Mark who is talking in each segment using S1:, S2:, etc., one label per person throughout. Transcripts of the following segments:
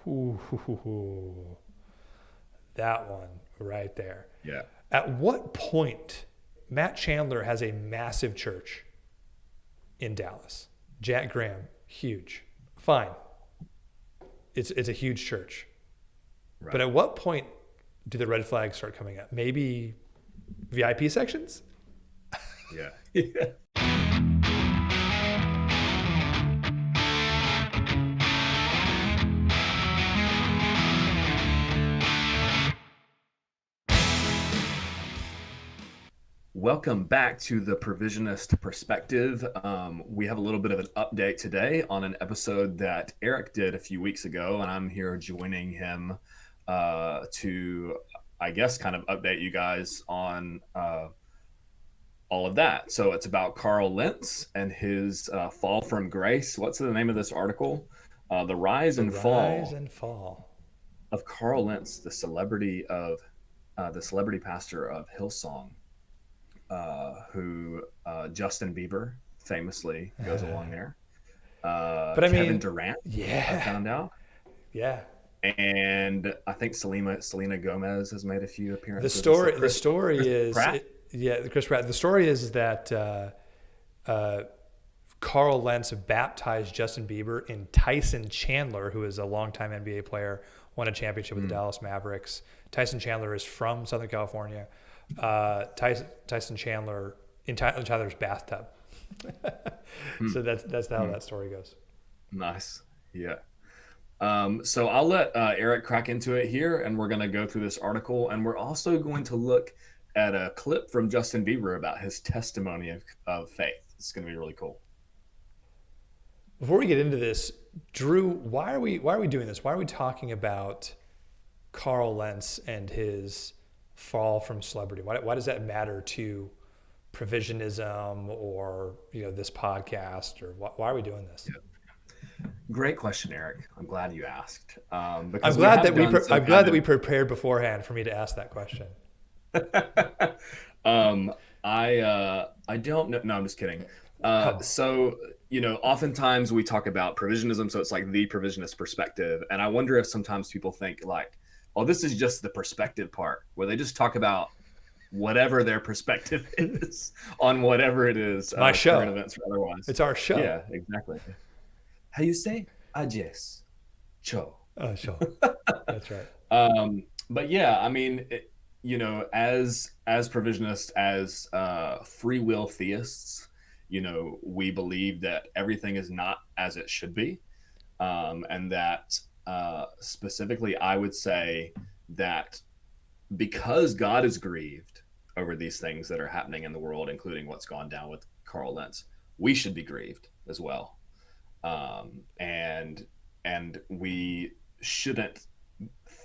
S1: Ooh, that one right there.
S2: Yeah.
S1: At what point, Matt Chandler has a massive church in Dallas. Jack Graham, huge. Fine. It's a huge church. But
S2: Right.
S1: at what point do the red flags start coming up? Maybe VIP sections?
S2: Yeah. Yeah. Welcome back to the Provisionist Perspective. We have a little bit of an update today on an episode that Eric did a few weeks ago, and I'm here joining him to, I guess, kind of update you guys on all of that. So it's about Carl Lentz and his fall from grace. What's the name of this article? The Rise
S1: The
S2: and
S1: rise
S2: Fall
S1: and fall.
S2: of Carl Lentz, the celebrity pastor of Hillsong. Who Justin Bieber famously goes along there.
S1: But I
S2: Kevin
S1: mean,
S2: Durant, I
S1: yeah,
S2: found out,
S1: yeah.
S2: and I think Selena Gomez has made a few
S1: The
S2: appearances. And stuff.
S1: story, the story
S2: Chris
S1: is,
S2: Pratt.
S1: Chris Pratt. The story is that Carl Lentz baptized Justin Bieber in Tyson Chandler, who is a longtime NBA player, won a championship with the Dallas Mavericks. Tyson Chandler is from Southern California. Tyson Chandler in Tyson Chandler's bathtub. So that's how that story goes.
S2: Nice, yeah. So I'll let Eric crack into it here, and we're going to go through this article, and we're also going to look at a clip from Justin Bieber about his testimony of faith. It's going to be really cool.
S1: Before we get into this, Drew, why are we doing this? Why are we talking about Carl Lentz and his fall from celebrity? Why does that matter to provisionism or this podcast, or why are we doing this?
S2: Yeah. Great question, Eric. I'm glad you asked. Because
S1: I'm glad that we prepared beforehand for me to ask that question.
S2: I don't know. No, I'm just kidding. So, oftentimes we talk about provisionism. So it's like the provisionist perspective. And I wonder if sometimes people think like, oh, this is just the perspective part where they just talk about whatever their perspective is on whatever it is.
S1: My show.
S2: Current events or otherwise.
S1: It's our show.
S2: Yeah, exactly. How you say? Ajes. Cho.
S1: Oh, sure. That's right.
S2: But yeah, I mean, as provisionists, as free will theists, we believe that everything is not as it should be, and that specifically, I would say that because God is grieved over these things that are happening in the world, including what's gone down with Carl Lentz, we should be grieved as well, and we shouldn't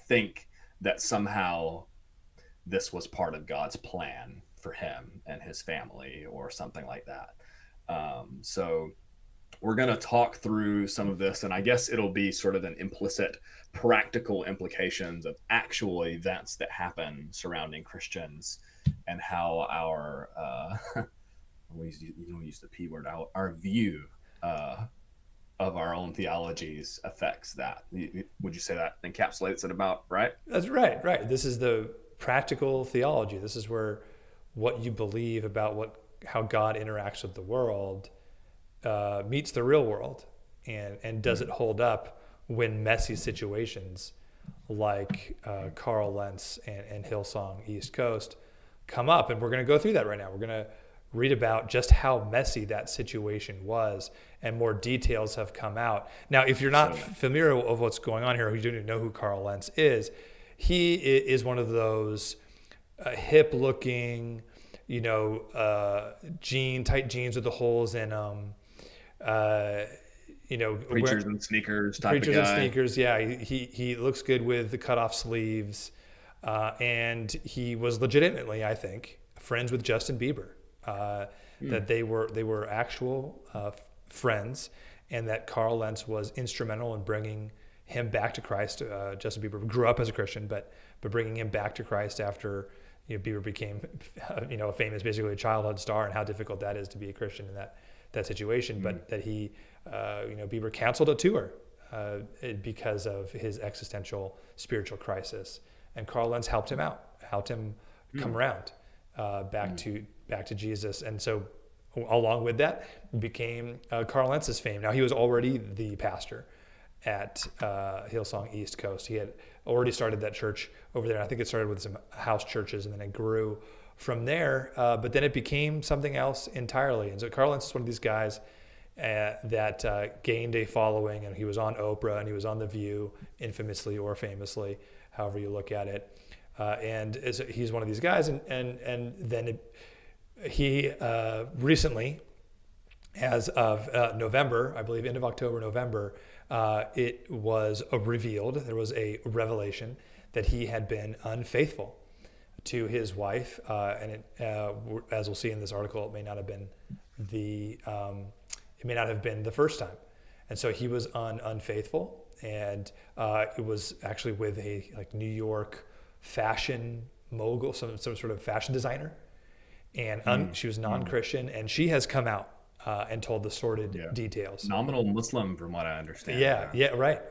S2: think that somehow this was part of God's plan for him and his family or something like that. So we're going to talk through some of this, and I guess it'll be sort of an implicit practical implications of actual events that happen surrounding Christians and how our, you don't use the P word, our view of our own theologies affects that. Would you say that encapsulates it about right?
S1: That's right. This is the practical theology. This is where what you believe about how God interacts with the world meets the real world, and does it hold up when messy situations like Carl Lentz and Hillsong East Coast come up. And we're going to go through that right now. We're going to read about just how messy that situation was, and more details have come out. Now, if you're not familiar with what's going on here, or you don't even know who Carl Lentz is, he is one of those hip-looking, tight jeans with the holes in them.
S2: Preachers and sneakers type of guy.
S1: Preachers and sneakers, yeah. He looks good with the cutoff sleeves, and he was legitimately, I think, friends with Justin Bieber. That they were actual friends, and that Carl Lentz was instrumental in bringing him back to Christ. Justin Bieber grew up as a Christian, but bringing him back to Christ after Bieber became famous, basically a childhood star, and how difficult that is to be a Christian in that situation. But that he Bieber canceled a tour because of his existential spiritual crisis. And Carl Lentz helped him out, helped him come around back to Jesus. And so along with that became Carl Lentz's fame. Now, he was already the pastor at Hillsong East Coast. He had already started that church over there. I think it started with some house churches, and then it grew from there. But then it became something else entirely. And so Carl Lentz is one of these guys that gained a following, and he was on Oprah, and he was on The View, infamously or famously, however you look at it. And he's one of these guys, and then he recently, as of November, I believe, end of October, November, it was revealed, there was a revelation that he had been unfaithful to his wife, and as we'll see in this article, it may not have been the first time. And so he was unfaithful, and it was actually with a New York fashion mogul, some sort of fashion designer, and she was non-Christian, and she has come out and told the sordid details.
S2: Nominal Muslim, from what I understand.
S1: Right.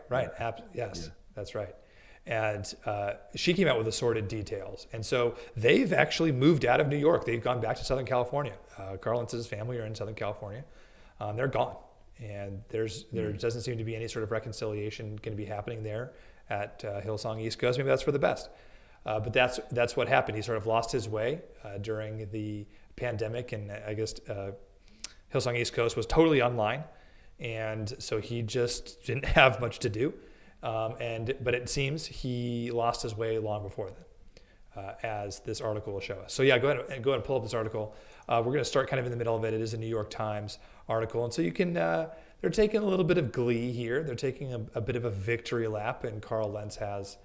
S1: Yes, that's right. And she came out with the sordid details. And so they've actually moved out of New York. They've gone back to Southern California. Carl Lentz's family are in Southern California. They're gone. And there doesn't seem to be any sort of reconciliation going to be happening there at Hillsong East Coast. Maybe that's for the best. But that's what happened. He sort of lost his way during the pandemic, and I guess Hillsong East Coast was totally online, and so he just didn't have much to do. But it seems he lost his way long before then, as this article will show us. So go ahead and pull up this article. We're going to start kind of in the middle of it. It is a New York Times article, and so you can. They're taking a little bit of glee here. They're taking a bit of a victory lap, and Carl Lentz has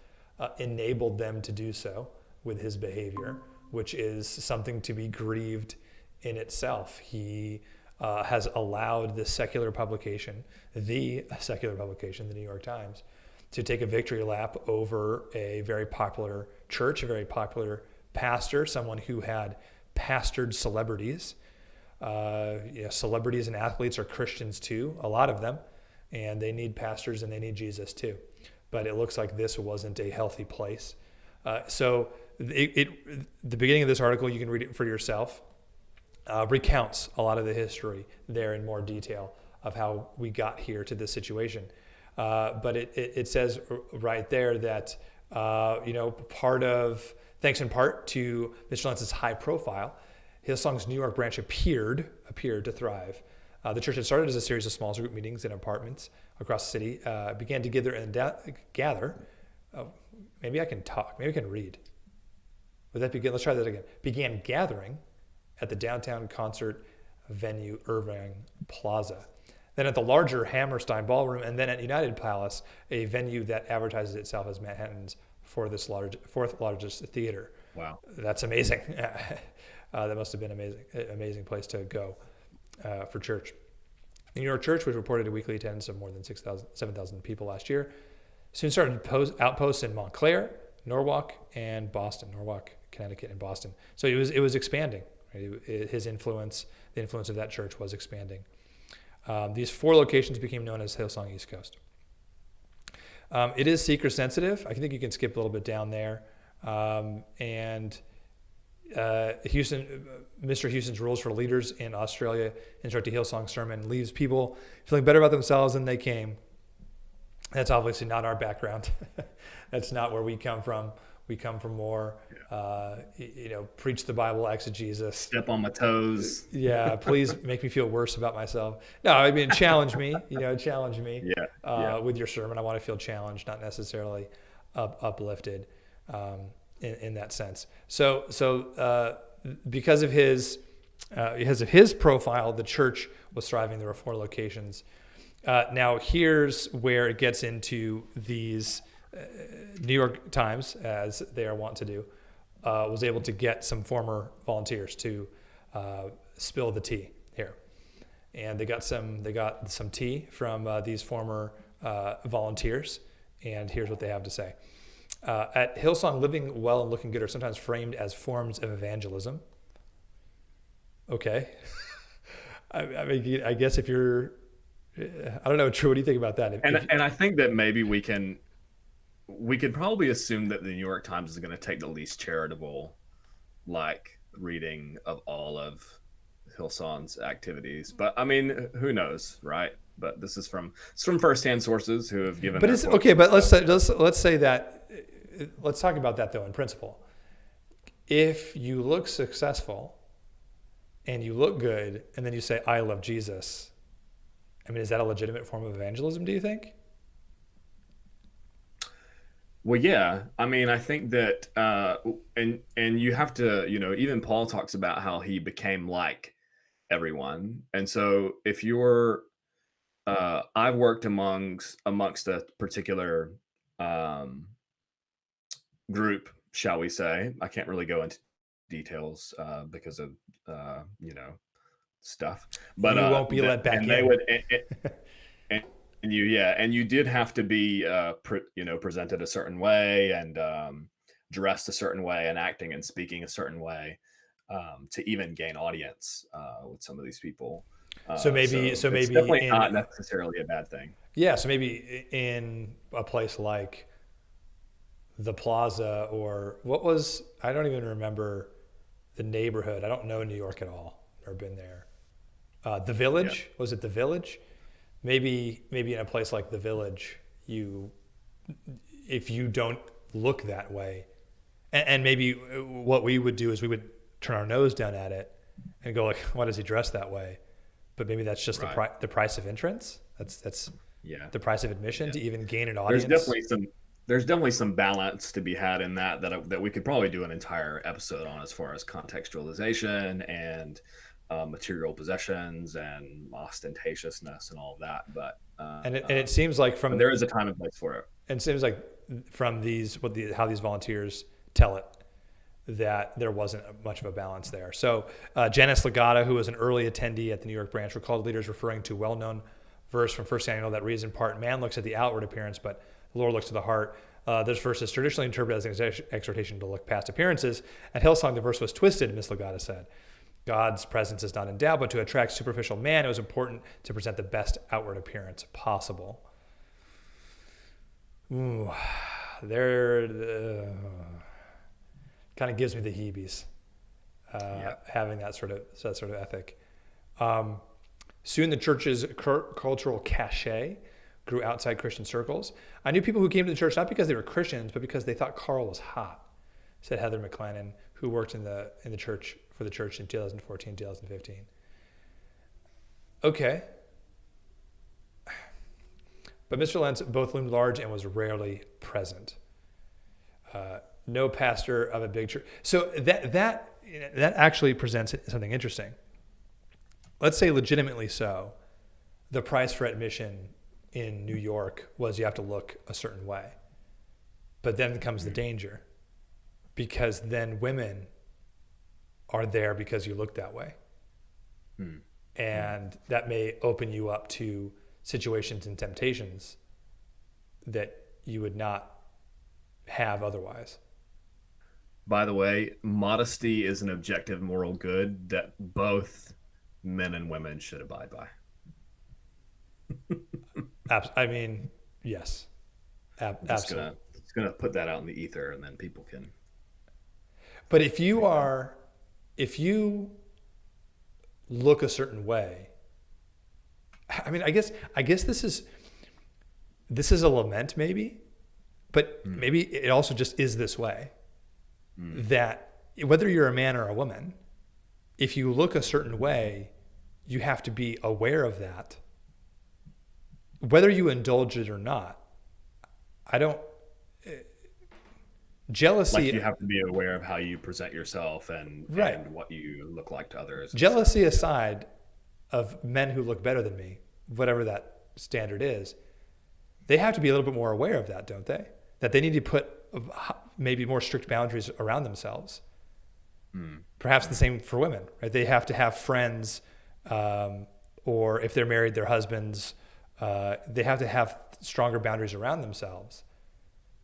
S1: enabled them to do so with his behavior, which is something to be grieved in itself. He has allowed the secular publication, the New York Times, to take a victory lap over a very popular church, a very popular pastor, someone who had pastored celebrities. Celebrities and athletes are Christians too, a lot of them, and they need pastors and they need Jesus too. But it looks like this wasn't a healthy place. So the beginning of this article, you can read it for yourself, recounts a lot of the history there in more detail of how we got here to this situation. But it says right there that, thanks in part to Mr. Lentz's high profile, Hillsong's New York branch appeared to thrive. The church had started as a series of small group meetings in apartments across the city, began to gather. Maybe I can talk. Maybe I can read. Would that begin? Let's try that again. Began gathering at the downtown concert venue, Irving Plaza. Then at the larger Hammerstein Ballroom, and then at United Palace, a venue that advertises itself as Manhattan's fourth largest theater.
S2: Wow.
S1: That's amazing. That must have been amazing place to go for church. The New York church, which reported a weekly attendance of more than 7,000 people last year, soon started outposts in Montclair, Norwalk, and Boston. Norwalk, Connecticut, and Boston. So it was expanding. Right? His influence, the influence of that church, was expanding. These 4 locations became known as Hillsong East Coast. It is seeker sensitive. I think you can skip a little bit down there. Mr. Houston's rules for leaders in Australia instructed Hillsong's sermon leaves people feeling better about themselves than they came. That's obviously not our background. That's not where we come from. We come from more, preach the Bible, exegesis.
S2: Step on my toes.
S1: Yeah, please make me feel worse about myself. No, I mean, challenge me. Challenge me. With your sermon, I want to feel challenged, not necessarily uplifted. In that sense. So because of his profile, the church was thriving. There were 4 locations. Now here's where it gets into these New York Times, as they are wont to do, was able to get some former volunteers to spill the tea here, and they got some tea from these former volunteers, and here's what they have to say. At Hillsong, living well and looking good are sometimes framed as forms of evangelism. Okay. I guess if you're I don't know, Drew, what do you think about that?
S2: And I think that maybe we could probably assume that the New York Times is going to take the least charitable like reading of all of Hillsong's activities. But I mean, who knows, right? But this is from firsthand sources who have given.
S1: But
S2: their
S1: it's
S2: quotes
S1: okay.
S2: and
S1: But
S2: stuff.
S1: let's say that. Let's talk about that though in principle. If you look successful and you look good, and then you say, "I love Jesus," I mean, is that a legitimate form of evangelism? Do you think?
S2: Well, yeah. I mean, I think that, and you have to, even Paul talks about how he became like everyone, and so if you're, I've worked amongst a particular um, group, shall we say? I can't really go into details because of stuff, but
S1: You won't be let back
S2: and they
S1: in.
S2: would and, and you did have to be presented a certain way and dressed a certain way and acting and speaking a certain way to even gain audience with some of these people. So
S1: So
S2: it's
S1: maybe
S2: definitely
S1: in
S2: not necessarily a bad thing.
S1: yeah, so maybe in a place like the Plaza or what was I don't even remember the neighborhood. I don't know New York at all. Never been there. The
S2: Yeah,
S1: Village, was it the Village? Maybe in a place like the Village, you if you don't look that way, and maybe what we would do is we would turn our nose down at it and go like, why does he dress that way? But maybe that's just
S2: right.
S1: the price of entrance. That's
S2: Yeah,
S1: the price of admission
S2: yeah.
S1: to even gain an
S2: There's
S1: audience.
S2: definitely some there's definitely some balance to be had in that we could probably do an entire episode on as far as contextualization and material possessions and ostentatiousness and all of that.
S1: And it seems like
S2: But there is a time and place for it.
S1: and it seems like from how these volunteers tell it that there wasn't much of a balance there. So Janice Legata, who was an early attendee at the New York branch, recalled leaders referring to a well-known verse from 1 Samuel that reads in part, "Man looks at the outward appearance, but the Lord looks to the heart." This verse is traditionally interpreted as an exhortation to look past appearances. At Hillsong, the verse was twisted, Ms. Legata said. God's presence is not endowed, but to attract superficial man, it was important to present the best outward appearance possible. Ooh, there kind of gives me the heebies,
S2: Yeah.
S1: having that sort of ethic. Soon the church's cultural cachet grew outside Christian circles. I knew people who came to the church not because they were Christians, but because they thought Carl was hot, said Heather McLennan, who worked in the church for the church in 2014, 2015. Okay. But Mr. Lentz both loomed large and was rarely present. No pastor of a big church. So that actually presents something interesting. Let's say legitimately so, the price for admission in New York was you have to look a certain way. But then comes the danger, because then women are there because you look that way.
S2: Hmm.
S1: And that may open you up to situations and temptations that you would not have otherwise.
S2: By the way, modesty is an objective moral good that both men and women should abide by.
S1: I mean, yes, absolutely.
S2: Just gonna put that out in the ether, and then people can.
S1: But if you look a certain way, I mean, I guess this is a lament maybe, but maybe it also just is this way, that whether you're a man or a woman, if you look a certain way, you have to be aware of that, whether you indulge it or not. I don't jealousy.
S2: Like you have to be aware of how you present yourself and what you look like to others.
S1: Jealousy aside, of men who look better than me, whatever that standard is, they have to be a little bit more aware of that, don't they? That they need to put maybe more strict boundaries around themselves. Perhaps the same for women, right? They have to have friends, or if they're married, their husbands. They have to have stronger boundaries around themselves,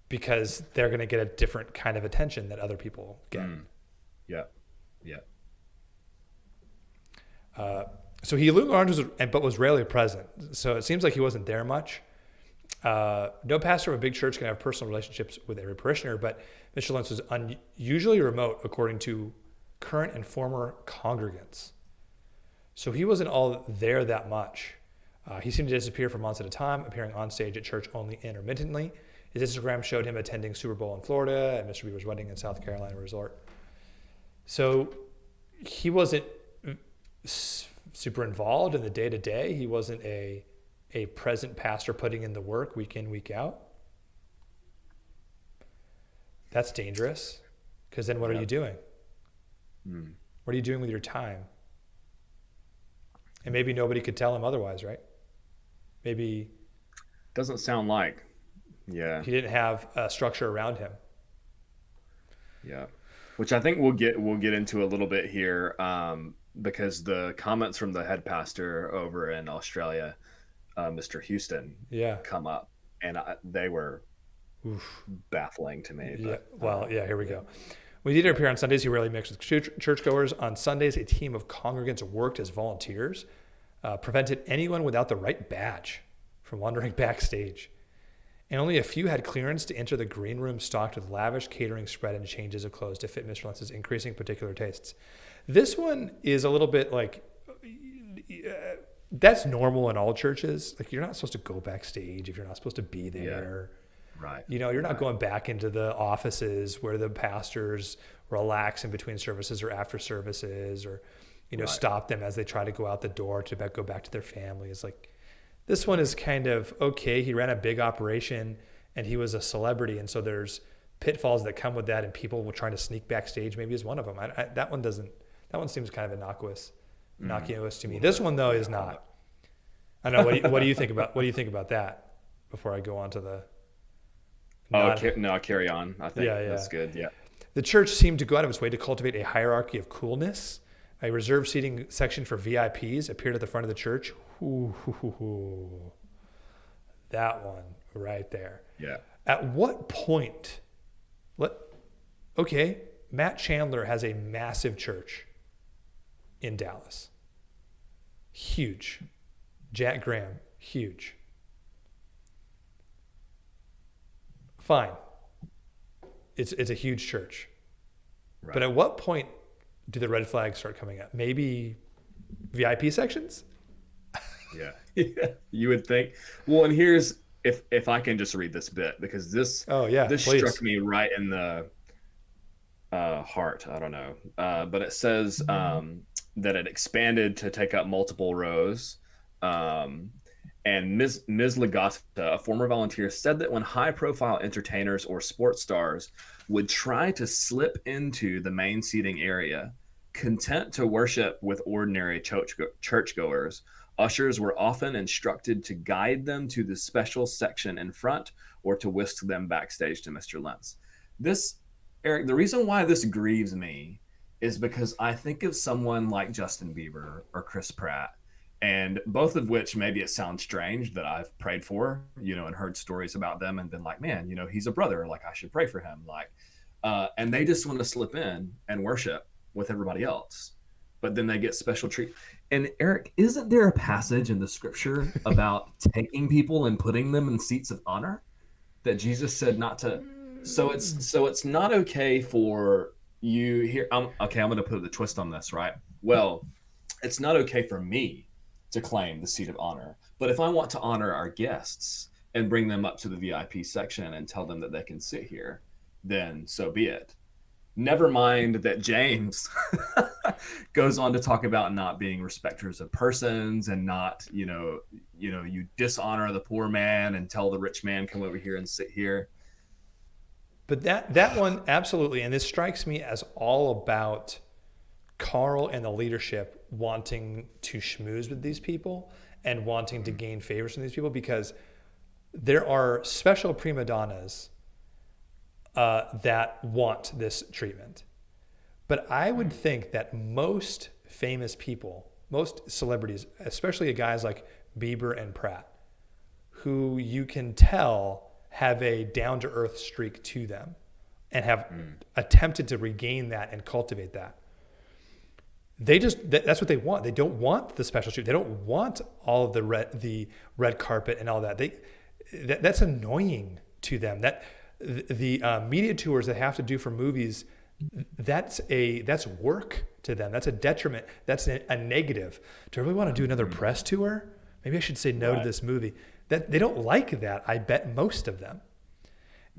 S1: because they're going to get a different kind of attention that other people get.
S2: Yeah, yeah.
S1: So he acknowledged but was rarely present. So it seems like he wasn't there much. No pastor of a big church can have personal relationships with every parishioner, but Mr. Lentz was unusually remote according to current and former congregants. So he wasn't all there that much. He seemed to disappear for months at a time, appearing on stage at church only intermittently. His Instagram showed him attending Super Bowl in Florida and Mr. Bieber's wedding in South Carolina resort. So he wasn't super involved in the day-to-day. He wasn't a present pastor putting in the work week in, week out. That's dangerous, because then what are you doing? What are you doing with your time? And maybe nobody could tell him otherwise, right? Maybe
S2: Doesn't sound like. Yeah.
S1: he didn't have a structure around him.
S2: Yeah. Which I think we'll get into a little bit here, because the comments from the head pastor over in Australia, Mr. Houston, come up, and they were baffling to me. But,
S1: Here we go. When he did appear on Sundays, he rarely mixed with churchgoers. On Sundays, a team of congregants worked as volunteers, prevented anyone without the right badge from wandering backstage. And only a few had clearance to enter the green room stocked with lavish catering spread and changes of clothes to fit Mr. Lentz's increasing particular tastes. This one is a little bit like, that's normal in all churches. Like, you're not supposed to go backstage if you're not supposed to be there.
S2: Yeah. Right.
S1: You're not going back into the offices where the pastors relax in between services or after services, or, stop them as they try to go out the door to go back to their families. Like, this one is kind of, okay, he ran a big operation and he was a celebrity. And so there's pitfalls that come with that, and people were trying to sneak backstage maybe is one of them. That one seems kind of innocuous to me. This one though is not. I don't know. What do you think about that before I go on to the,
S2: carry on. I think that's good. Yeah.
S1: The church seemed to go out of its way to cultivate a hierarchy of coolness. A reserved seating section for VIPs appeared at the front of the church. That one right there.
S2: Yeah.
S1: At what point? Matt Chandler has a massive church in Dallas. Huge. Jack Graham, huge. Fine. It's a huge church. Right. But at what point do the red flags start coming up? Maybe VIP sections?
S2: Yeah. You would think. Well, and here's, if I can just read this bit, because this please. Struck me right in the heart. I don't know. But it says that it expanded to take up multiple rows. And Ms. Legata, a former volunteer, said that when high-profile entertainers or sports stars would try to slip into the main seating area, content to worship with ordinary churchgoers, ushers were often instructed to guide them to the special section in front or to whisk them backstage to Mr. Lentz. This, Eric, the reason why this grieves me is because I think of someone like Justin Bieber or Chris Pratt, and both of which, maybe it sounds strange that I've prayed for, and heard stories about them and been like, man, he's a brother, like I should pray for him. And they just want to slip in and worship with everybody else, but then they get special treat. And Eric, isn't there a passage in the scripture about taking people and putting them in seats of honor that Jesus said not to? So it's not okay for you here. I'm going to put the twist on this, right? Well, it's not okay for me to claim the seat of honor. But if I want to honor our guests and bring them up to the VIP section and tell them that they can sit here, then so be it. Never mind that James goes on to talk about not being respecters of persons and not, you dishonor the poor man and tell the rich man, come over here and sit here.
S1: But that one, absolutely. And this strikes me as all about Carl and the leadership wanting to schmooze with these people and wanting to gain favors from these people, because there are special prima donnas that want this treatment. But I would think that most famous people, most celebrities, especially guys like Bieber and Pratt, who you can tell have a down-to-earth streak to them and have attempted to regain that and cultivate that, that's what they want. They don't want the special treatment. They don't want all of the red carpet and all that. That's annoying to them. That the media tours they have to do for movies, that's work to them. That's a detriment. That's a negative. Do I really want to do another press tour? Maybe I should say no to this movie. That they don't like that. I bet most of them.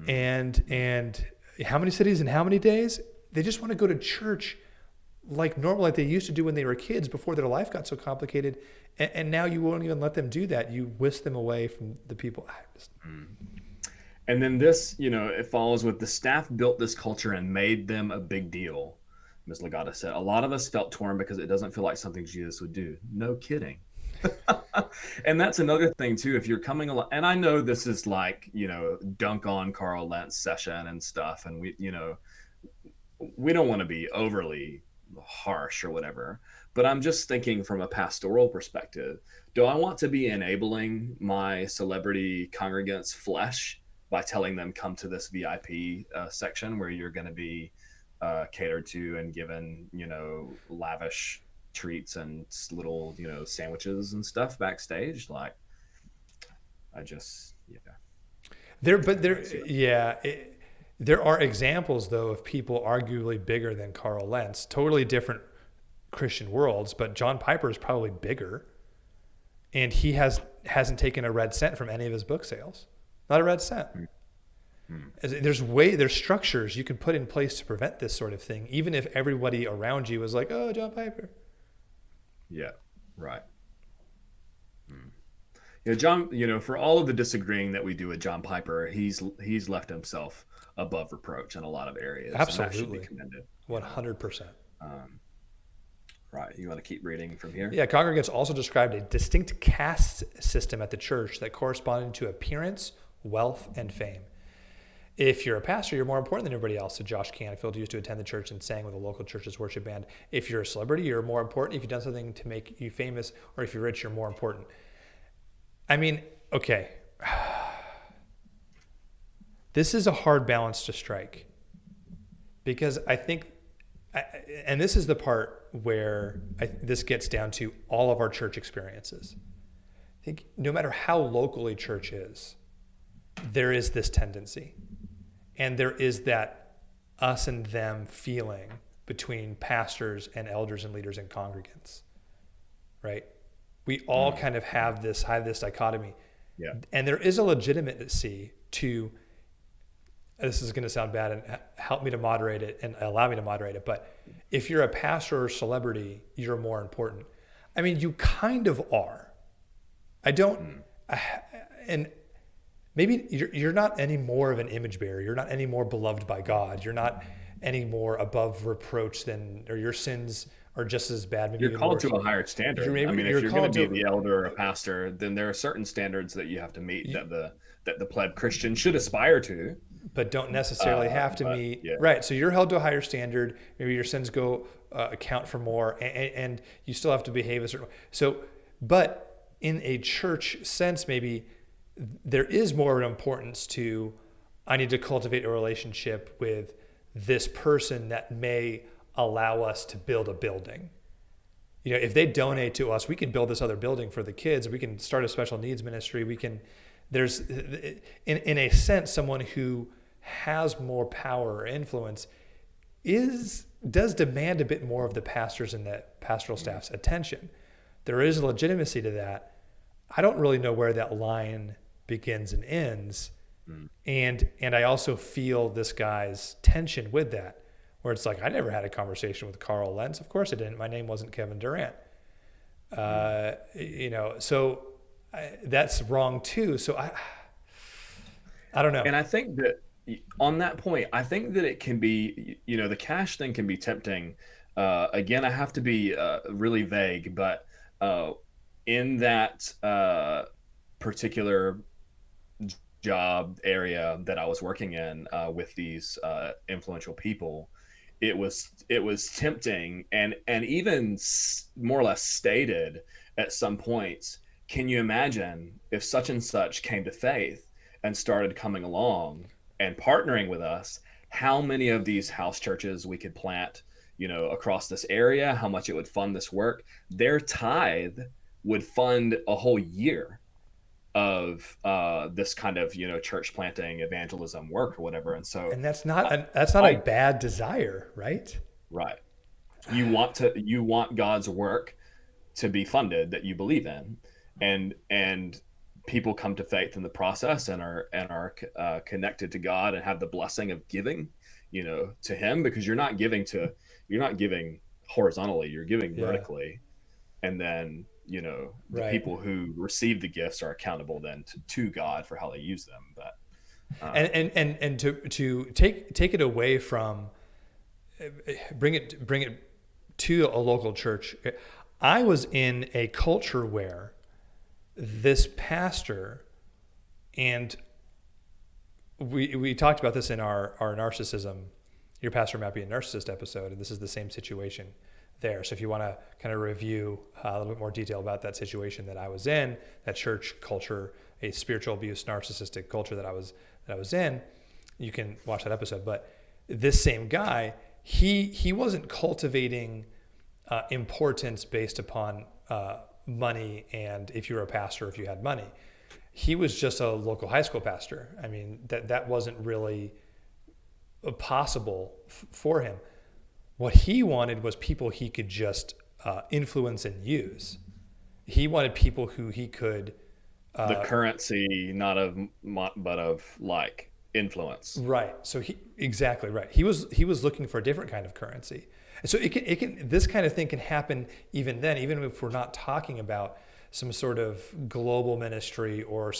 S1: And how many cities in how many days? They just want to go to church like normal, like they used to do when they were kids before their life got so complicated. And now you won't even let them do that. You whisk them away from the people.
S2: And then this, it follows with the staff built this culture and made them a big deal. Ms. Legata said, a lot of us felt torn because it doesn't feel like something Jesus would do. No kidding. And that's another thing too. If you're coming along, and I know this is like, dunk on Carl Lentz session and stuff. And we don't want to be overly harsh or whatever, but I'm just thinking from a pastoral perspective. Do I want to be enabling my celebrity congregants' flesh by telling them come to this VIP section where you're going to be catered to and given, lavish treats and little, sandwiches and stuff backstage? Like,
S1: There are examples, though, of people arguably bigger than Carl Lentz, totally different Christian worlds, but John Piper is probably bigger, and he hasn't taken a red cent from any of his book sales. Not a red cent. There's structures you can put in place to prevent this sort of thing, even if everybody around you is like, oh, John Piper.
S2: Yeah, right. John, for all of the disagreeing that we do with John Piper, he's left himself above reproach in a lot system.
S1: Absolutely.
S2: And that should be commended.
S1: 100%.
S2: Right. You want to keep reading from here?
S1: Yeah. Congregants also described a distinct caste system at the church that corresponded to appearance, wealth, and fame. If you're a pastor, you're more important than everybody else, said Josh Canfield, who used to attend the church and sang with a local church's worship band. If you're a celebrity, you're more important. If you've done something to make you famous, or if you're rich, you're more important. I mean, okay. This is a hard balance to strike, because I think, and this is the part where this gets down to all of our church experiences. I think no matter how locally church is, there is this tendency, and there is that us and them feeling between pastors and elders and leaders and congregants, right? We all kind of have this dichotomy.
S2: Yeah.
S1: And there is a legitimacy to, this is going to sound bad, and help me to moderate it and allow me to moderate it, but if you're a pastor or celebrity, you're more important. I mean, you kind of are. And maybe you're not any more of an image bearer. You're not any more beloved by God. You're not any more above reproach or your sins are just as bad. Maybe
S2: you're called to a higher standard. If you're going to be the elder or a pastor, then there are certain standards that you have to meet that the pleb Christian should aspire to,
S1: but don't necessarily have to meet.
S2: Yeah.
S1: Right. So you're held to a higher standard. Maybe your sins go account for more, and you still have to behave a certain way. So, but in a church sense, maybe there is more of an importance to, I need to cultivate a relationship with this person that may allow us to build a building. If they donate to us, we can build this other building for the kids. We can start a special needs ministry. There's, in a sense, someone who has more power or influence does demand a bit more of the pastors and the pastoral staff's attention. There is a legitimacy to that. I don't really know where that line begins and ends. And I also feel this guy's tension with that, where it's like, I never had a conversation with Carl Lentz. Of course I didn't. My name wasn't Kevin Durant. So that's wrong too. So I don't know.
S2: And I think that on that point, I think that it can be, the cash thing can be tempting. Again, I have to be really vague, but in that particular job area that I was working in with these influential people, it was tempting and even more or less stated at some points, can you imagine if such and such came to faith and started coming along and partnering with us, how many of these house churches we could plant, across this area, how much it would fund this work. Their tithe would fund a whole year of this kind of church planting evangelism work or whatever. And so
S1: And that's not a bad desire, right?
S2: right, you want God's work to be funded that you believe in, and people come to faith in the process and are connected to God and have the blessing of giving to him, because you're not giving horizontally, you're giving
S1: Yeah.
S2: vertically. And then the
S1: Right.
S2: people who receive the gifts are accountable then to God for how they use them. But
S1: And to take it away from, bring it to a local church. I was in a culture where this pastor, and we talked about this in our narcissism, your pastor might be a narcissist episode, and this is the same situation there. So if you want to kind of review a little bit more detail about that situation that I was in, that church culture, a spiritual abuse, narcissistic culture that I was in, you can watch that episode. But this same guy, he wasn't cultivating importance based upon money, and if you were a pastor, if you had money. He was just a local high school pastor. I mean, that wasn't really possible for him. What he wanted was people he could just influence and use. He wanted people who he could
S2: the currency, not of but of influence.
S1: Right. So exactly right. He was looking for a different kind of currency. And so it can this kind of thing can happen even then, even if we're not talking about some sort of global ministry or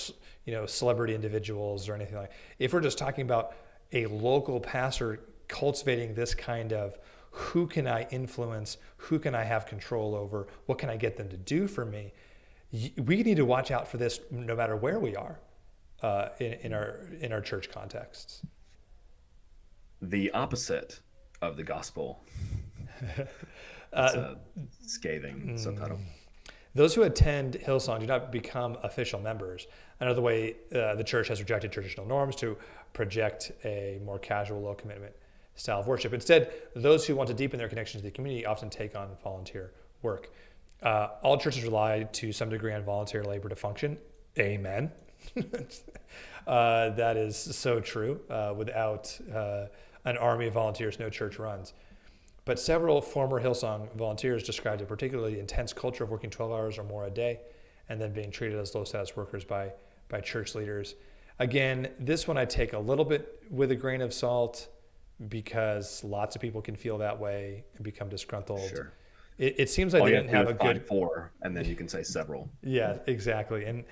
S1: celebrity individuals or anything like. If we're just talking about a local pastor cultivating this kind of, who can I influence, who can I have control over, what can I get them to do for me? We need to watch out for this no matter where we are in our church contexts.
S2: The opposite of the gospel. It's a scathing subtitle.
S1: Those who attend Hillsong do not become official members. Another way the church has rejected traditional norms to project a more casual, low commitment style of worship. Instead, those who want to deepen their connection to the community often take on volunteer work. All churches rely to some degree on volunteer labor to function. Amen. That is so true. Without an army of volunteers, no church runs. But several former Hillsong volunteers described a particularly intense culture of working 12 hours or more a day and then being treated as low-status workers by church leaders. Again, this one I take a little bit with a grain of salt because lots of people can feel that way and become disgruntled.
S2: Sure.
S1: It seems like
S2: all
S1: they
S2: you
S1: didn't
S2: have
S1: have
S2: to do
S1: a
S2: is
S1: good...
S2: find four, and then you can say several.
S1: Yeah, exactly. And,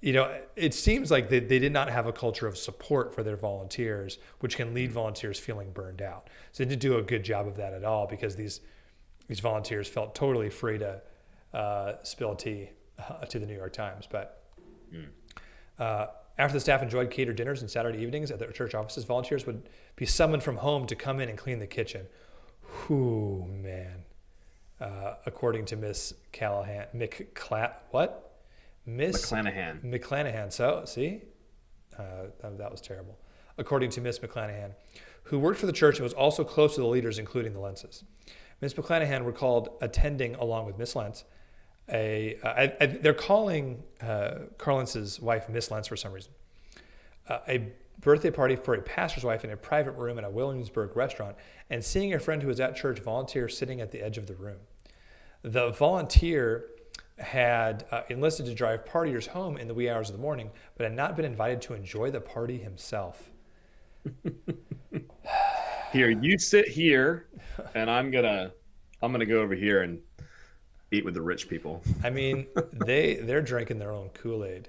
S1: it seems like they did not have a culture of support for their volunteers, which can lead volunteers feeling burned out. So they didn't do a good job of that at all, because these volunteers felt totally free to spill tea to the New York Times. But after the staff enjoyed catered dinners and Saturday evenings at their church offices, volunteers would be summoned from home to come in and clean the kitchen. Whew, man. According to Miss Callahan, McClanahan. So, see? That was terrible. According to Miss McClanahan, who worked for the church and was also close to the leaders, including the Lentzes. Miss McClanahan recalled attending, along with Miss Lentz, they're calling Carl Lentz's wife Miss Lentz for some reason, a birthday party for a pastor's wife in a private room in a Williamsburg restaurant, and seeing a friend who was at church volunteer sitting at the edge of the room. The volunteer had enlisted to drive partiers home in the wee hours of the morning, but had not been invited to enjoy the party himself.
S2: Here, you sit here, and I'm gonna go over here and eat with the rich people.
S1: I mean, they're drinking their own Kool-Aid,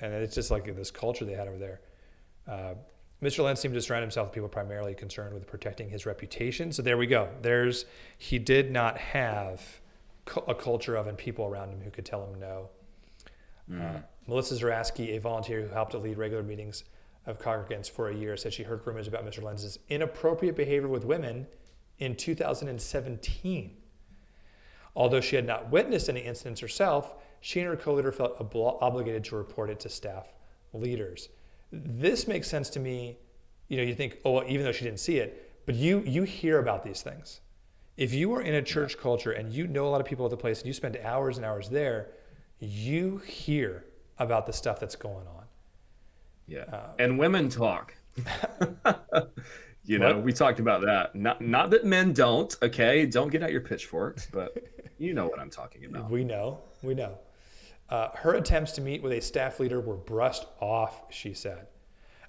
S1: and it's just like this culture they had over there. Mr. Lentz seemed to surround himself with people primarily concerned with protecting his reputation. So there we go. He did not have a culture of and people around him who could tell him no. Melissa Zaraski, a volunteer who helped to lead regular meetings of congregants for a year, said she heard rumors about Mr. Lentz's inappropriate behavior with women in 2017. Although she had not witnessed any incidents herself, she and her co-leader felt obligated to report it to staff leaders. This makes sense to me. You think, oh, well, even though she didn't see it, But you hear about these things. If you are in a church culture and you know a lot of people at the place and you spend hours and hours there, you hear about the stuff that's going on.
S2: Yeah. And women talk.
S1: What?
S2: We talked about that. Not that men don't, okay? Don't get out your pitchforks, but you know what I'm talking about.
S1: We know. Her attempts to meet with a staff leader were brushed off, she said.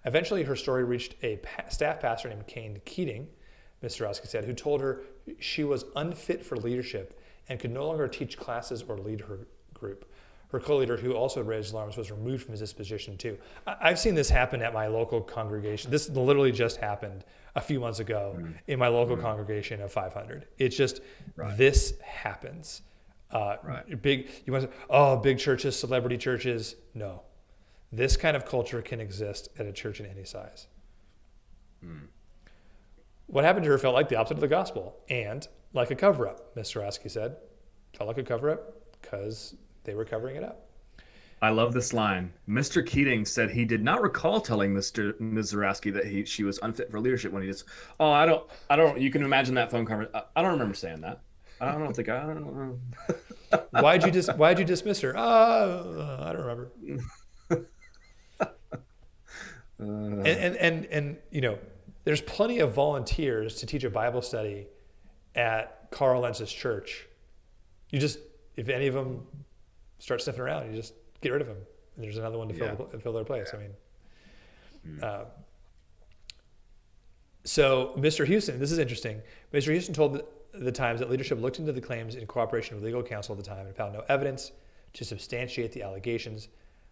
S1: Eventually, her story reached a staff pastor named Kane Keating, Mr. Oski said, who told her she was unfit for leadership and could no longer teach classes or lead her group. Her co-leader, who also raised alarms, was removed from his position too. I've seen this happen at my local congregation. This literally just happened a few months ago in my local congregation of 500. It's just, this happens. Big churches, celebrity churches. No, this kind of culture can exist at a church in any size. What happened to her felt like the opposite of the gospel and like a cover-up, Mr. Oski said. Felt like a cover-up because they were covering it up.
S2: I love this line. Mr. Keating said he did not recall telling Ms. Zarowski that she was unfit for leadership when he just, I don't, you can imagine that phone conversation. I don't remember saying that. I don't know.
S1: Why'd you dismiss her? I don't remember. And there's plenty of volunteers to teach a Bible study at Carl Lentz's church. You just, if any of them start sniffing around, you just get rid of them. And there's another one to fill their place. So Mr. Houston, this is interesting. Mr. Houston told the Times that leadership looked into the claims in cooperation with legal counsel at the time and found no evidence to substantiate the allegations,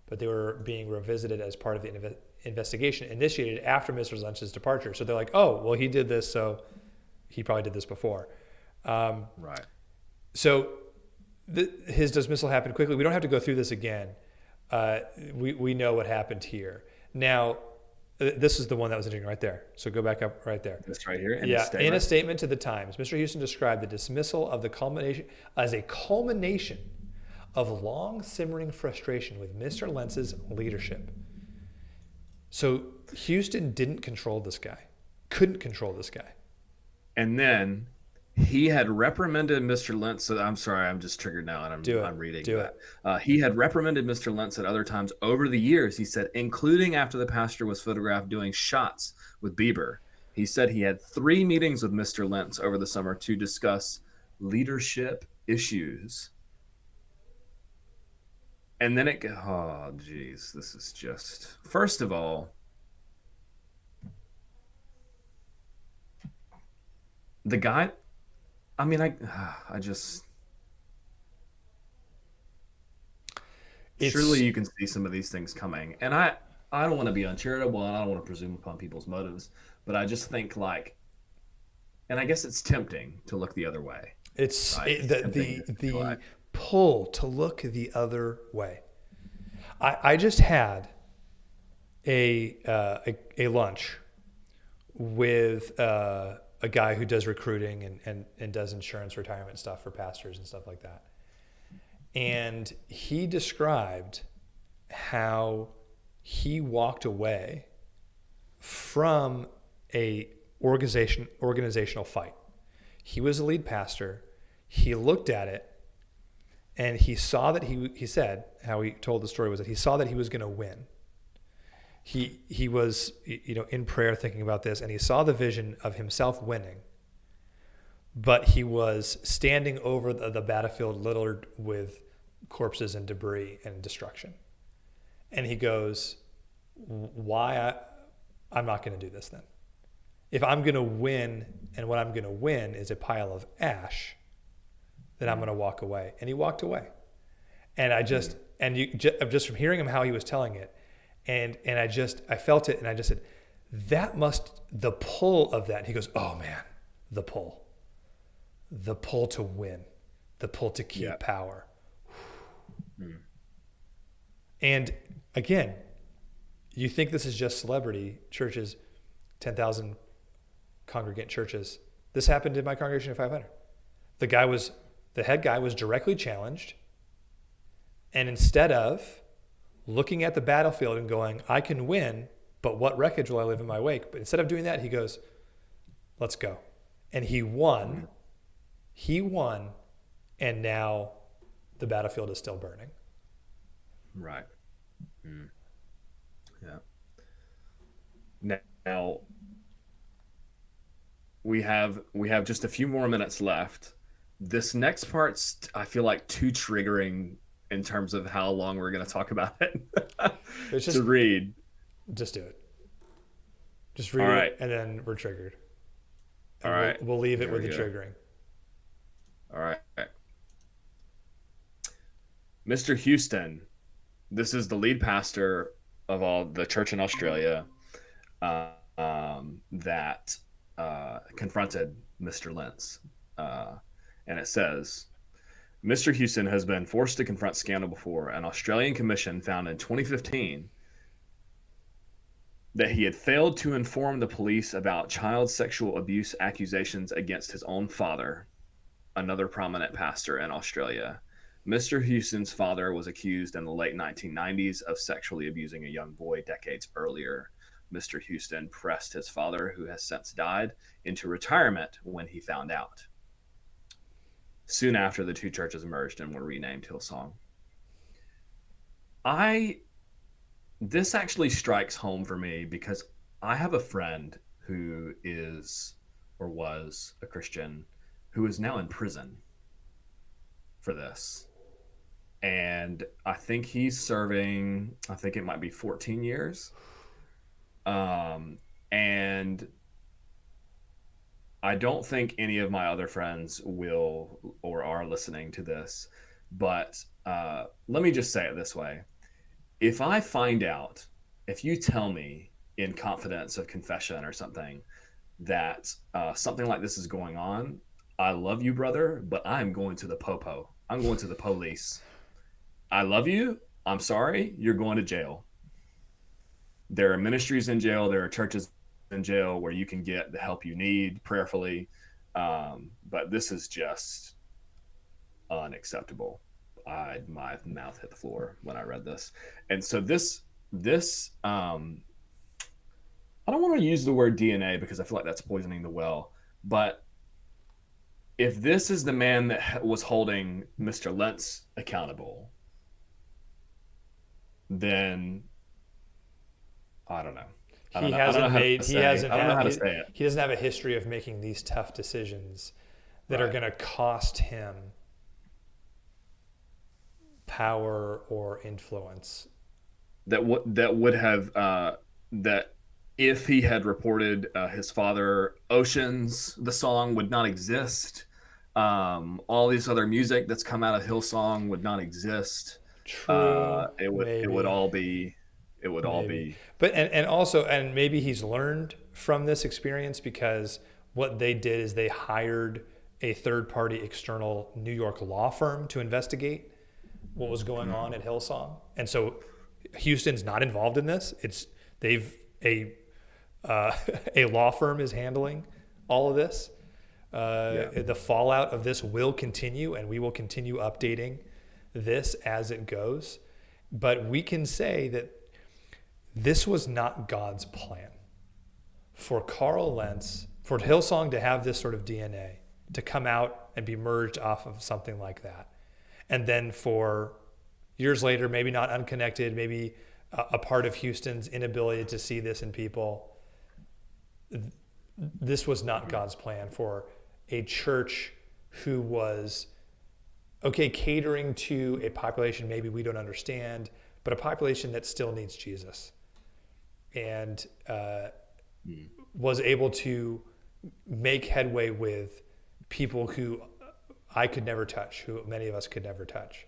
S1: but they were being revisited as part of the investigation initiated after Mr. Lentz's departure. So they're like, oh, well, he did this, so he probably did this before.
S2: Right.
S1: So his dismissal happened quickly. We don't have to go through this again. We know what happened here. Now, this is the one that was interesting right there. So go back up right there.
S2: This right here.
S1: In a statement to the Times, Mr. Houston described the dismissal of the culmination as a culmination of long simmering frustration with Mr. Lentz's leadership. So Houston didn't control this guy, couldn't control this guy.
S2: And then he had reprimanded Mr. Lentz. So I'm sorry, I'm just triggered now, and I'm reading that. He had reprimanded Mr. Lentz at other times over the years, he said, including after the pastor was photographed doing shots with Bieber. He said he had 3 meetings with Mr. Lentz over the summer to discuss leadership issues. And then this is just, first of all, the guy, surely you can see some of these things coming. And I don't want to be uncharitable and I don't want to presume upon people's motives, but I just think and I guess it's tempting to look the other way.
S1: It's right? the pull to look the other way. I just had a lunch with a guy who does recruiting and does insurance retirement stuff for pastors and stuff like that. And he described how he walked away from a organizational fight. He was a lead pastor. He looked at it and he saw that he said, how he told the story was that he saw that he was going to win. He was, in prayer thinking about this, and he saw the vision of himself winning, but he was standing over the battlefield littered with corpses and debris and destruction. And he goes, I'm not going to do this then. If I'm going to win, and what I'm going to win is a pile of ash, then I'm going to walk away. And he walked away. And just from hearing him how he was telling it, and I felt it, and I just said, the pull of that. And he goes, oh man, the pull to win, the pull to keep power. And again, you think this is just celebrity churches, 10,000 congregant churches. This happened in my congregation of 500. The head guy was directly challenged, and instead of looking at the battlefield and going, I can win, but what wreckage will I leave in my wake? But instead of doing that, he goes, Let's go. And he won.
S2: Mm.
S1: He won. And now the battlefield is still burning.
S2: Right. Mm. Yeah. Now we have just a few more minutes left. This next part's, I feel like, too triggering in terms of how long we're going to talk about it
S1: It's
S2: to read.
S1: just do it. Just
S2: All
S1: read
S2: right.
S1: it, and then we're triggered.
S2: All
S1: And
S2: right.
S1: we'll leave it
S2: Here
S1: with
S2: we
S1: the
S2: go.
S1: triggering.
S2: All right. Mr. Houston, this is the lead pastor of all the church in Australia that confronted Mr. Lentz. And it says, Mr. Houston has been forced to confront scandal before. An Australian commission found in 2015 that he had failed to inform the police about child sexual abuse accusations against his own father, another prominent pastor in Australia. Mr. Houston's father was accused in the late 1990s of sexually abusing a young boy decades earlier. Mr. Houston pressed his father, who has since died, into retirement when he found out. Soon after, the two churches merged and were renamed Hillsong. This actually strikes home for me because I have a friend who is or was a Christian who is now in prison for this. And I think he's serving, I think it might be 14 years. And I don't think any of my other friends will or are listening to this, but let me just say it this way. If I find out, if you tell me in confidence of confession or something that something like this is going on, I love you, brother, but I'm going to the popo. I'm going to the police. I love you. I'm sorry. You're going to jail. There are ministries in jail. There are churches in jail where you can get the help you need prayerfully. But this is just unacceptable. My mouth hit the floor when I read this. And so this I don't want to use the word DNA because I feel like that's poisoning the well. But if this is the man that was holding Mr. Lentz accountable, then I don't know.
S1: He doesn't have a history of making these tough decisions that are going to cost him power or influence.
S2: That would have that if he had reported his father, Oceans, the song would not exist. All this other music that's come out of Hillsong would not exist.
S1: True.
S2: It would all be.
S1: But and also, and maybe he's learned from this experience, because what they did is they hired a third-party external New York law firm to investigate what was going on at Hillsong. And so Houston's not involved in this. A law firm is handling all of this. The fallout of this will continue, and we will continue updating this as it goes. But we can say that this was not God's plan for Carl Lentz, for Hillsong to have this sort of DNA, to come out and be merged off of something like that. And then for years later, maybe not unconnected, maybe a part of Houston's inability to see this in people. This was not God's plan for a church who was, catering to a population maybe we don't understand, but a population that still needs Jesus. And was able to make headway with people who I could never touch, who many of us could never touch.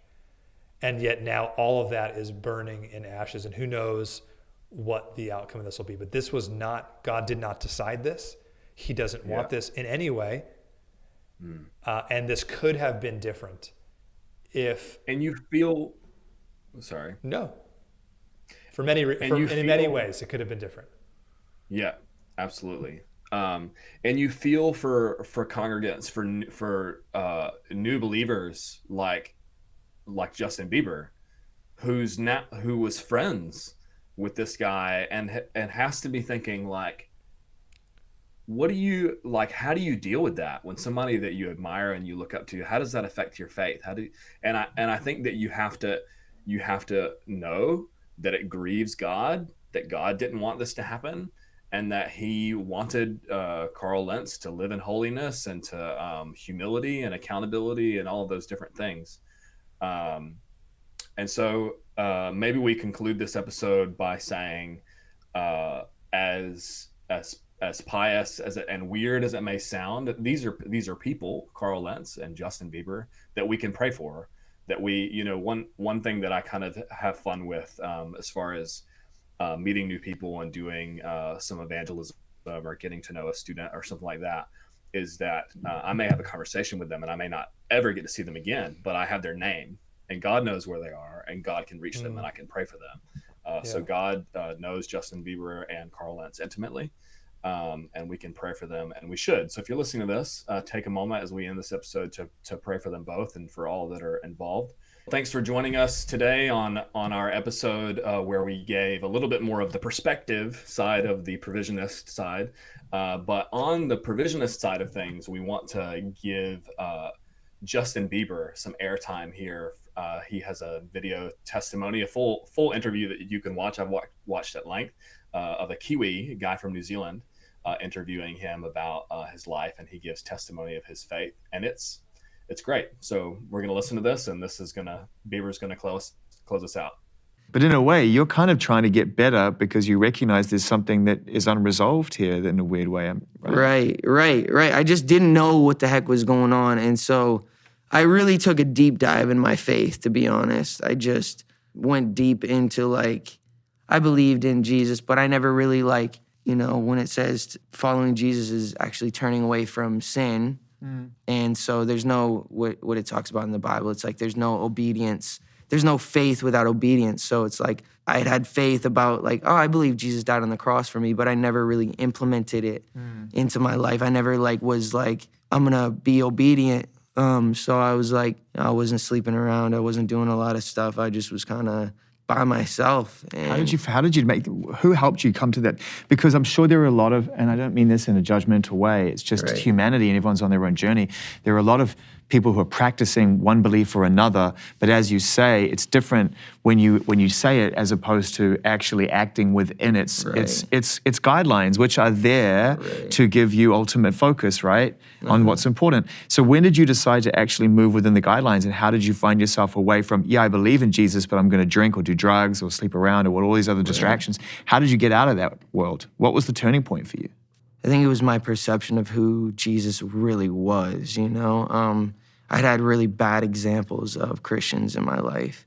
S1: And yet now all of that is burning in ashes, and who knows what the outcome of this will be. But this was not, God did not decide this. He doesn't want this in any way. And this could have been different if...
S2: And you feel... Sorry.
S1: No. In many ways, it could have been different.
S2: Yeah, absolutely. And you feel for congregants, for new believers like Justin Bieber, who was friends with this guy and has to be thinking like, what do you like? How do you deal with that when somebody that you admire and you look up to? How does that affect your faith? How do and I think that you have to know that it grieves God, that God didn't want this to happen, and that He wanted Carl Lentz to live in holiness and to humility and accountability and all of those different things. Um, and so maybe we conclude this episode by saying, as pious as it, and weird as it may sound, these are people, Carl Lentz and Justin Bieber, that we can pray for. That we, one thing that I kind of have fun with, as far as meeting new people and doing some evangelism or getting to know a student or something like that, is that I may have a conversation with them and I may not ever get to see them again, but I have their name and God knows where they are and God can reach them and I can pray for them. So God knows Justin Bieber and Carl Lentz intimately, and we can pray for them, and we should. So if you're listening to this, take a moment as we end this episode to pray for them both and for all that are involved. Thanks for joining us today on our episode where we gave a little bit more of the perspective side of the provisionist side. But on the provisionist side of things, we want to give Justin Bieber some airtime here. He has a video testimony, a full interview that you can watch. I've watched at length of a Kiwi guy from New Zealand interviewing him about his life, and he gives testimony of his faith, and it's great. So we're going to listen to this, and Bieber's going to close us out.
S3: But in a way, you're kind of trying to get better because you recognize there's something that is unresolved here in a weird way.
S4: Right. I just didn't know what the heck was going on. And so I really took a deep dive in my faith, to be honest. I just went deep into I believed in Jesus, but I never really when it says following Jesus is actually turning away from sin. And so there's no, what it talks about in the Bible, it's there's no obedience. There's no faith without obedience. So it's I had faith about I believe Jesus died on the cross for me, but I never really implemented it into my life. I never was I'm gonna be obedient. So I was I wasn't sleeping around. I wasn't doing a lot of stuff. I just was kind of by myself. And
S3: how did you who helped you come to that? Because I'm sure there are a lot of, and I don't mean this in a judgmental way, it's just humanity and everyone's on their own journey. There are a lot of people who are practicing one belief or another, but as you say, it's different when you say it as opposed to actually acting within its guidelines, which are there to give you ultimate focus, right, on what's important. So when did you decide to actually move within the guidelines, and how did you find yourself away from, I believe in Jesus, but I'm going to drink or do drugs or sleep around or all these other distractions? How did you get out of that world? What was the turning point for you?
S4: I think it was my perception of who Jesus really was, I'd had really bad examples of Christians in my life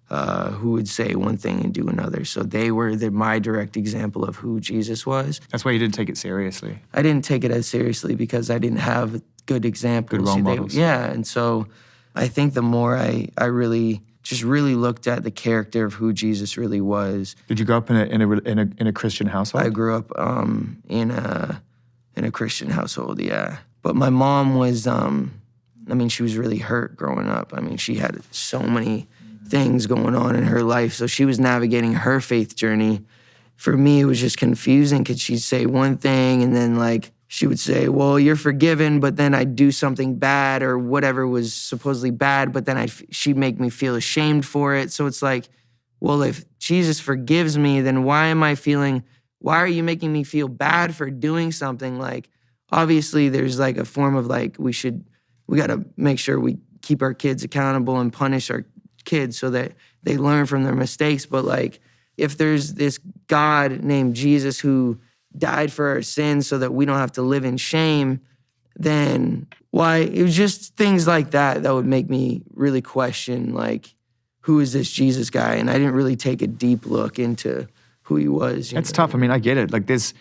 S4: who would say one thing and do another. So they were my direct example of who Jesus was.
S3: That's why you didn't take it seriously.
S4: I didn't take it as seriously because I didn't have good examples.
S3: Good role models.
S4: And so I think the more I really looked at the character of who Jesus really was.
S3: Did you grow up in a Christian household?
S4: I grew up in a Christian household, yeah. But my mom was, she was really hurt growing up. She had so many things going on in her life, so she was navigating her faith journey. For me, it was just confusing because she'd say one thing and then she would say, well, you're forgiven, but then I'd do something bad or whatever was supposedly bad, but then she'd make me feel ashamed for it. So it's well, if Jesus forgives me, then why are you making me feel bad for doing something? Obviously there's a form of we got to make sure we keep our kids accountable and punish our kids so that they learn from their mistakes. But if there's this God named Jesus who died for our sins so that we don't have to live in shame, then why? It was just things like that would make me really question, who is this Jesus guy? And I didn't really take a deep look into who he was.
S3: That's tough. I get it.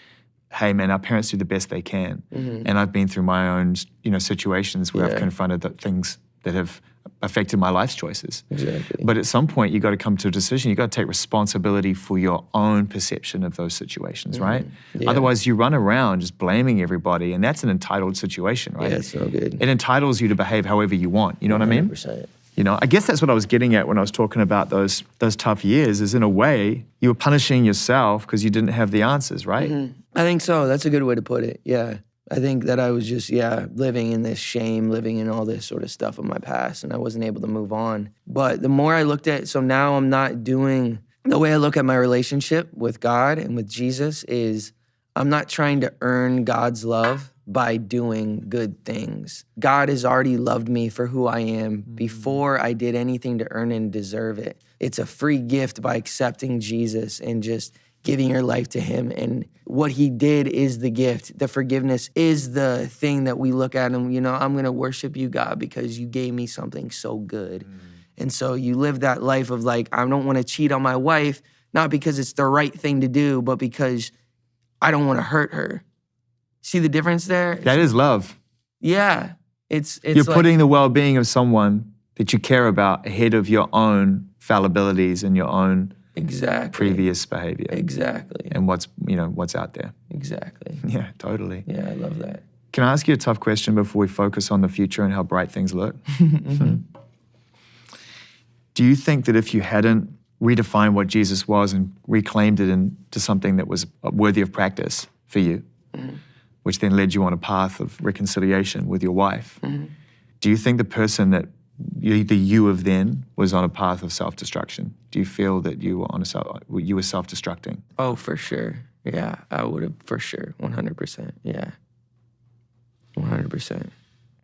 S3: Hey man, our parents do the best they can. And I've been through my own, situations where I've confronted the things that have affected my life's choices.
S4: Exactly.
S3: But at some point, you got to come to a decision. You got to take responsibility for your own perception of those situations, right? Yeah. Otherwise, you run around just blaming everybody, and that's an entitled situation, right?
S4: Yeah, it's no good.
S3: It entitles you to behave however you want. You know what I mean?
S4: 100%.
S3: I guess that's what I was getting at when I was talking about those tough years, is in a way, you were punishing yourself because you didn't have the answers, right?
S4: I think so. That's a good way to put it. Yeah. I think that I was just, living in this shame, living in all this sort of stuff of my past, and I wasn't able to move on. But the more I looked at, so now I'm not doing, the way I look at my relationship with God and with Jesus is I'm not trying to earn God's love by doing good things. God has already loved me for who I am before I did anything to earn and deserve it. It's a free gift by accepting Jesus and just giving your life to him. And what he did is the gift. The forgiveness is the thing that we look at and, I'm going to worship you, God, because you gave me something so good. And so you live that life of like, I don't want to cheat on my wife, not because it's the right thing to do, but because I don't want to hurt her. See the difference there?
S3: That is love.
S4: Yeah. It's
S3: You're
S4: like,
S3: putting the well-being of someone that you care about ahead of your own fallibilities and your own previous behavior.
S4: Exactly.
S3: And what's out there.
S4: Exactly.
S3: Yeah, totally.
S4: Yeah, I love that.
S3: Can I ask you a tough question before we focus on the future and how bright things look? Do you think that if you hadn't redefined what Jesus was and reclaimed it into something that was worthy of practice for you, which then led you on a path of reconciliation with your wife, do you think the person that the you of then was on a path of self-destruction? Do you feel that you were self-destructing?
S4: Oh, for sure. Yeah, I would have for sure. 100%. Yeah. 100%.